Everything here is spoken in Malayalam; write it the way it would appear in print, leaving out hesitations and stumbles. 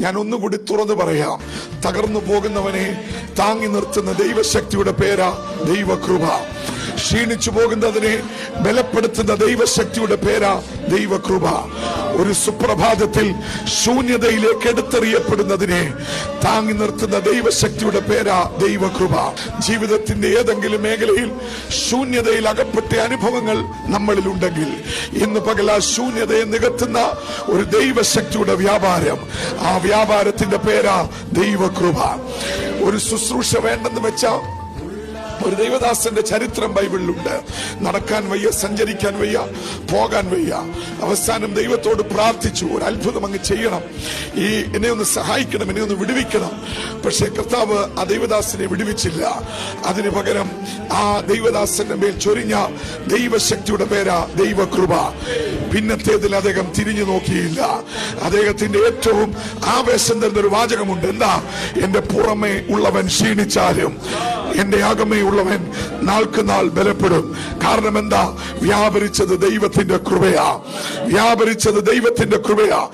ഞാൻ ഒന്നുകൂടി തുറന്നു പറയാം. തകർന്നു പോകുന്നവനെ താങ്ങി നിർത്തുന്ന ദൈവശക്തിയുടെ പേരാ ദൈവകൃപ. ക്ഷീണിച്ചു പോകുന്നതിനെ ബലപ്പെടുത്തുന്ന ദൈവശക്തിയുടെ പേരാ ദൈവകൃപ. ഒരു സുപ്രഭാതത്തിൽ ശൂന്യതയിലേക്ക് എടുത്തെറിയപ്പെടുന്നതിനെ താങ്ങി നിർത്തുന്ന ദൈവശക്തിയുടെ പേരാ ദൈവകൃപ. ജീവിതത്തിന്റെ ഏതെങ്കിലും മേഖലയിൽ ശൂന്യതയിൽ അകപ്പെട്ട അനുഭവങ്ങൾ നമ്മളിൽ ഉണ്ടെങ്കിൽ ഇന്ന് പകൽ ആ ശൂന്യതയെ നികത്തുന്ന ഒരു ദൈവശക്തിയുടെ വ്യാപാരം, ആ വ്യാപാരത്തിന്റെ പേരാ ദൈവകൃപ. ഒരു ശുശ്രൂഷ വേണ്ടെന്ന് വെച്ചാൽ ഒരു ദൈവദാസന്റെ ചരിത്രം ബൈബിളിലുണ്ട്. നടക്കാൻ വയ്യ, സഞ്ചരിക്കാൻ വയ്യ, പോകാൻ വയ്യ. അവസാനം ദൈവത്തോട് പ്രാർത്ഥിച്ചു, ഒരു അത്ഭുതം അങ്ങ് ചെയ്യണം, എന്നെ ഒന്ന് സഹായിക്കണം, എന്നെ ഒന്ന് വിടുവിക്കണം. പക്ഷെ കർത്താവ് ആ ദൈവദാസനെ വിടുവിച്ചില്ല. അതിനു പകരം ആ ദൈവദാസന്റെ മേൽ ചൊരിഞ്ഞ ദൈവശക്തിയുടെ പേരാ ദൈവകൃപ. പിന്നത്തേതിൽ അദ്ദേഹം തിരിഞ്ഞു നോക്കിയില്ല. അദ്ദേഹത്തിന്റെ ഏറ്റവും ആവേശം തരുന്നൊരു വാചകമുണ്ട്. എന്താ? എന്റെ പുറമേ ഉള്ളവൻ ക്ഷീണിച്ചാലും എന്റെ അകമേ ഉള്ളവൻ നാൾക്ക് നാൾ ബലപ്പെടും. കാരണം എന്താ? വ്യാപരിച്ചത് ദൈവത്തിന്റെ കൃപയാ. വ്യാപരിച്ചത് ദൈവത്തിന്റെ കൃപയാ.